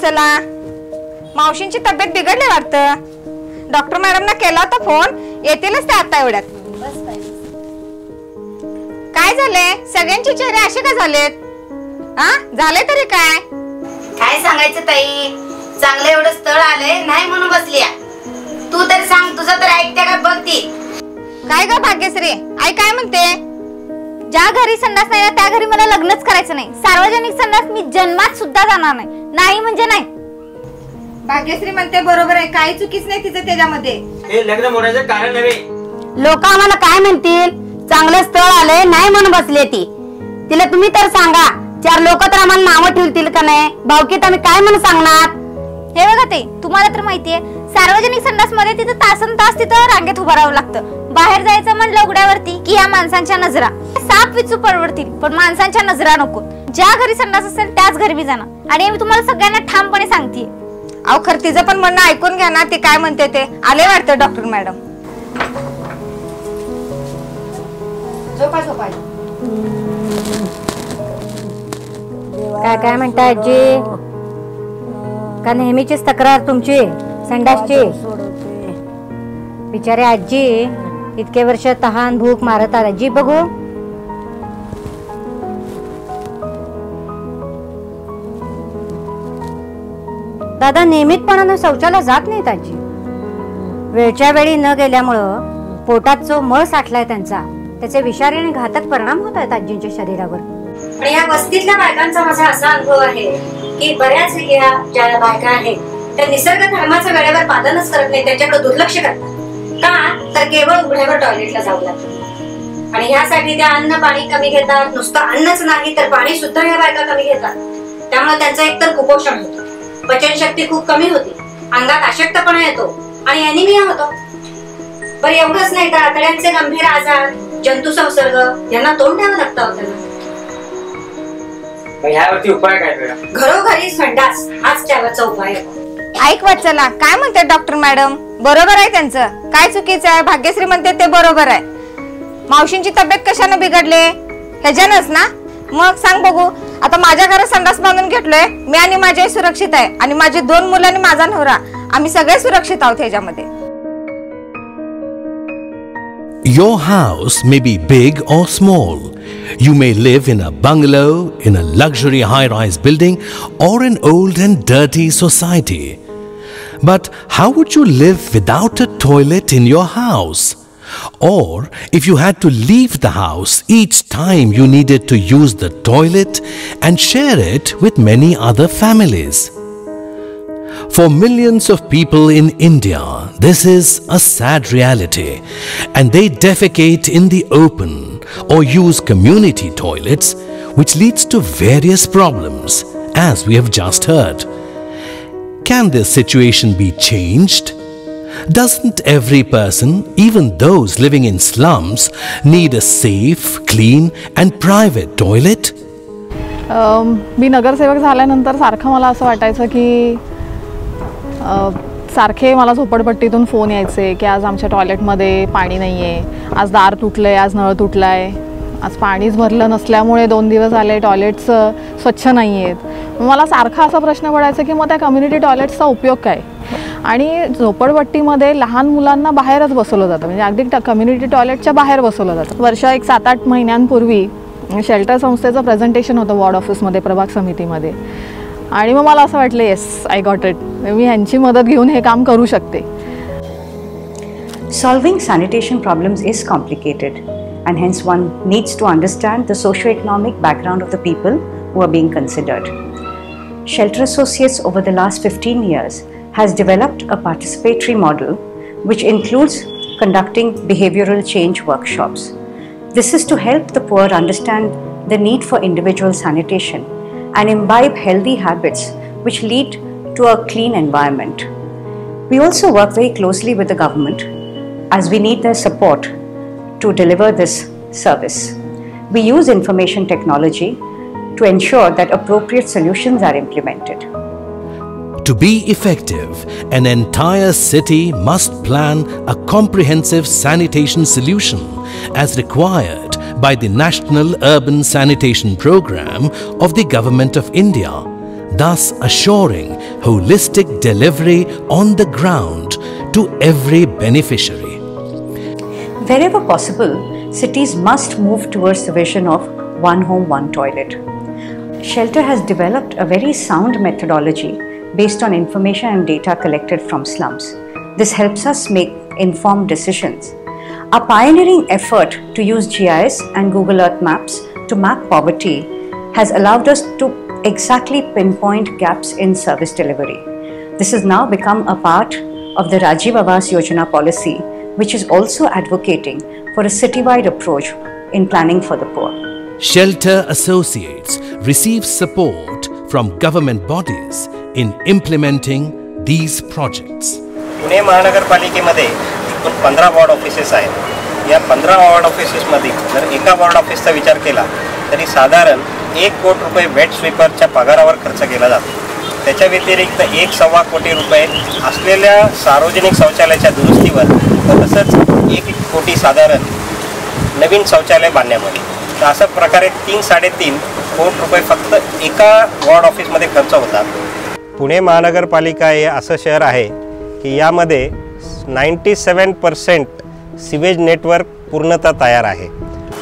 चला, मावशींची तब्येत बिघडली वाटतं. डॉक्टर मॅडमना केला होता फोन, येतीलच ते आता एवढ्यात. काय झाले, सगळ्यांचे चेहरे असे का झालेत? झाले तरी काय? काय सांगायचं ताई, चांगलं एवढं स्थळ आलंय नाही म्हणून बसलीया. तू तर सांग, तुझं तर ऐकते का बघती. काय ग भाग्यश्री, आई काय म्हणते? ज्या घरी संडास नाही त्या घरी मला लग्नच करायचं नाही. सार्वजनिक संडास मी जन्मात सुद्धा जाणार नाही. नाही म्हणजे नाही. भाग्यश्री म्हणते बरोबर आहे, काही चुकीच नाही तिचं त्याच्यामध्ये. हे लग्न मोडायचं कारण नव्हे. लोक आम्हाला काय म्हणतील? चांगलं स्थळ आलंय नाही म्हणून बसले ती. तिला तुम्ही तर सांगा, 4 लोक तर आम्हाला नावं ठेवतील का नाही? भावकीत आम्ही काय म्हणून सांगणार? हे बघा ते, तुम्हाला तर माहितीये सार्वजनिक संडास मध्ये तिथं तासन-तास तिथं रांगेत उभं राहावं लागतं. बाहेर जायचं म्हणलं उघड्यावरती की या माणसांच्या नजरा साप विचू परवडतील, पण माणसांच्या नजरा नको. ज्या घरी संडास असेल त्याच घरी मी जाणार. आणि मी तुम्हाला सगळ्यांना ठामपणे सांगतेय. अहो खरं तिचं पण म्हणणं ऐकून घ्या ना, ते काय म्हणते ते. आले वाटतं डॉक्टर मॅडम. झोपा झोपा. काय काय म्हणताय आजी? का नेहमीचीच तक्रार तुमची संडासची? बिचारे आजी इतके वर्ष तहान भूक मारत आला. जी बघू, दादा नियमितपणानं शौचाला जात नाहीत आजी. वेळच्या वेळी न गेल्यामुळं पोटात जो मळ साठलाय त्यांचा, त्याचे विषारी आणि घातक परिणाम होत आहेत आजींच्या शरीरावर. आणि या वस्तीतल्या बायकांचा माझा असा अनुभव आहे की बऱ्याच या ज्या बायका आहेत त्या निसर्ग धर्माचं वेळेवर पालनच करत नाही, त्याच्याकडे दुर्लक्ष करतात. का तर केवळ उघड्यावर टॉयलेटला जाऊ लागतात. आणि ह्यासाठी त्या अन्न पाणी कमी घेतात. नुसतं अन्नच नाही तर पाणी सुद्धा ह्या बायका कमी घेतात. त्यामुळे त्यांचं एकतर कुपोषण होतं, पचनशक्ती खूप कमी होती, अंगात अशक्तपणा येतो आणि अॅनिमिया होतो. बरं एवढंच नाही तर आतड्यांचे गंभीर आजार, जंतू संसर्ग यांना तोंड द्यावं लागतं. त्यांना ह्यावरती उपाय काय? घरोघरी संडास हाच त्यावरचा उपाय आहे. ऐक वाचला, काय म्हणते डॉक्टर मॅडम? बरोबर आहे त्यांचं. काय चुकीचं आहे? भाग्यश्री म्हणते ते बरोबर आहे. मावशींची तब्येत कशाने बिघडले? ह्याच्यानंच ना. मग सांग बघू. आता माझ्या घरात संडास बांधून घेतलोय मी, आणि माझी आई सुरक्षित आहे, आणि माझी 2 मुलं आणि माझा नवरा, आम्ही सगळे सुरक्षित आहोत ह्याच्यामध्ये. Your house may be big or small. You may live in a bungalow, in a luxury high-rise building, or an old and dirty society. But how would you live without a toilet in your house? Or if you had to leave the house each time you needed to use the toilet and share it with many other families? For millions of people in India, this is a sad reality, and they defecate in the open or use community toilets, which leads to various problems, as we have just heard. Can this situation be changed? Doesn't every person, even those living in slums, need a safe, clean and private toilet? मी नगरसेवक झाल्यानंतर सारखं मला असं वाटायचं की सारखे मला झोपडपट्टीतून phone यायचे की आज आमच्या टॉयलेटमध्ये पाणी नाही आहे, आज दार तुटलं आहे, आज नळ तुटला आहे, आज पाणीच भरलं नसल्यामुळे 2 दिवस आले टॉयलेट्स स्वच्छ नाही आहेत. मला सारखा असा प्रश्न पडायचा की मग त्या कम्युनिटी टॉयलेट्सचा उपयोग काय? आणि झोपडपट्टीमध्ये लहान मुलांना बाहेरच बसवलं जातं, म्हणजे अगदी कम्युनिटी टॉयलेटच्या बाहेर बसवलं जातं. वर्ष 7-8 महिन्यांपूर्वी शेल्टर संस्थेचं प्रेझेंटेशन होतं वॉर्ड ऑफिसमध्ये, प्रभाग समितीमध्ये. आणि मग मला असं वाटलं येस आय गॉट इट, मी ह्यांची मदत घेऊन हे काम करू शकते. Solving sanitation problems is complicated, and hence one needs to understand the socio-economic background of the people who are being considered. Shelter Associates over the last 15 years has developed a participatory model which includes conducting behavioral change workshops. This is to help the poor understand the need for individual sanitation and imbibe healthy habits which lead to a clean environment. We also work very closely with the government as we need their support to deliver this service. We use information technology to ensure that appropriate solutions are implemented. To be effective, an entire city must plan a comprehensive sanitation solution as required by the National Urban Sanitation Program of the Government of India. thus assuring holistic delivery on the ground to every beneficiary. Wherever possible, cities must move towards the vision of one home, one toilet. Shelter has developed a very sound methodology based on information and data collected from slums. This helps us make informed decisions. Our pioneering effort to use GIS and Google Earth Maps to map poverty has allowed us to exactly pinpoint gaps in service delivery. This has now become a part of the Rajiv Awas Yojana policy, which is also advocating for a citywide approach in planning for the poor. Shelter associates receive support from government bodies in implementing these projects. Pune महानगरपालिकेमध्ये एकूण 15 ward offices आहेत. या 15 ward ऑफिसेसमध्ये जर एका ward ऑफिसचा विचार केला तरी साधारण 1 कोटी रुपये वेट स्वीपरच्या पगारावर खर्च केला जातो. त्याच्या व्यतिरिक्त 1.25 कोटी रुपये असलेल्या सार्वजनिक शौचालयाच्या दुरुस्तीवर व तसंच 1 कोटी साधारण नवीन शौचालय बांधण्यामध्ये. तर अशा प्रकारे 3-3.5 कोटी रुपये फक्त एका वॉर्ड ऑफिसमध्ये खर्च होतात. पुणे महानगरपालिका हे असं शहर आहे की यामध्ये 97% सिवेज नेटवर्क पूर्णतः तयार आहे.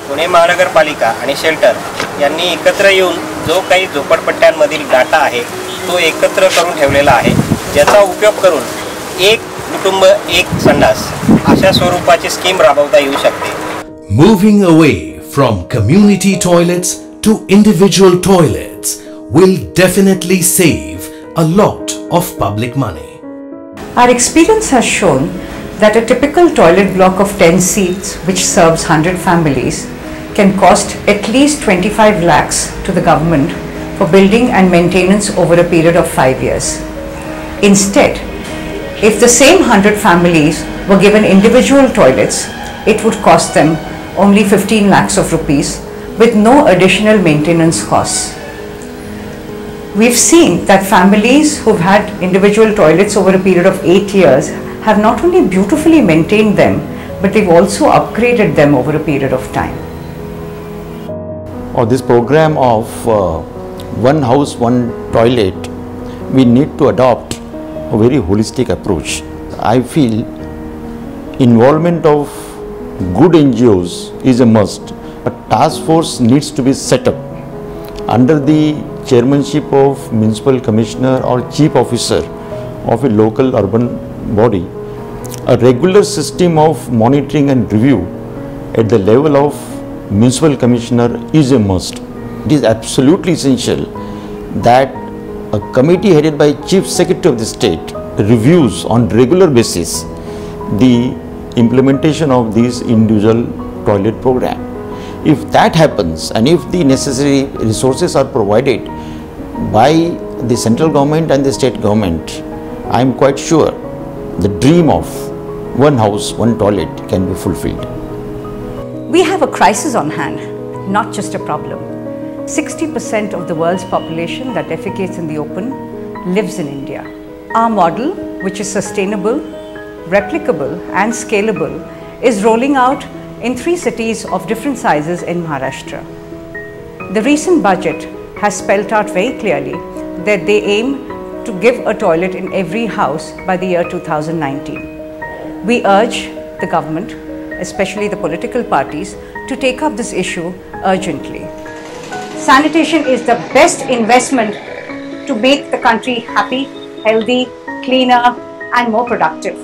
पुणे महानगरपालिका आणि शेल्टर यांनी एकत्र येऊन जो काही झोपडपट्ट्यांमधील डाटा आहे तो एकत्र करून ठेवलेला आहे, ज्याचा उपयोग करून एक कुटुंब एक संडास अशा स्वरूपाची स्कीम राबवता येऊ शकते. Moving away from community toilets to individual toilets will definitely save a lot of public money. Our experience has shown that a typical toilet block of 10 seats, which serves 100 families, can cost at least 25 lakhs to the government for building and maintenance over a period of 5 years. Instead, if the same 100 families were given individual toilets, it would cost them only 15 lakhs of rupees with no additional maintenance costs. We've seen that families who've had individual toilets over a period of 8 years have not only beautifully maintained them, but they've also upgraded them over a period of time. Or this program of one house, one toilet, we need to adopt a very holistic approach. I feel involvement of good NGOs is a must. A task force needs to be set up under the chairmanship of municipal commissioner or chief officer of a local urban body. A regular system of monitoring and review at the level of municipal commissioner is a must. It is absolutely essential that a committee headed by chief secretary of the state reviews on regular basis the implementation of this individual toilet program. If that happens and if the necessary resources are provided by the central government and the state government, I am quite sure the dream of one house, one toilet can be fulfilled. We have a crisis on hand, not just a problem. 60% of the world's population that defecates in the open lives in India. Our model, which is sustainable, replicable and scalable, is rolling out in 3 cities of different sizes in Maharashtra. The recent budget has spelled out very clearly that they aim to give a toilet in every house by the year 2019. We urge the government, especially the political parties, to take up this issue urgently. Sanitation is the best investment to make the country happy, healthy, cleaner and more productive.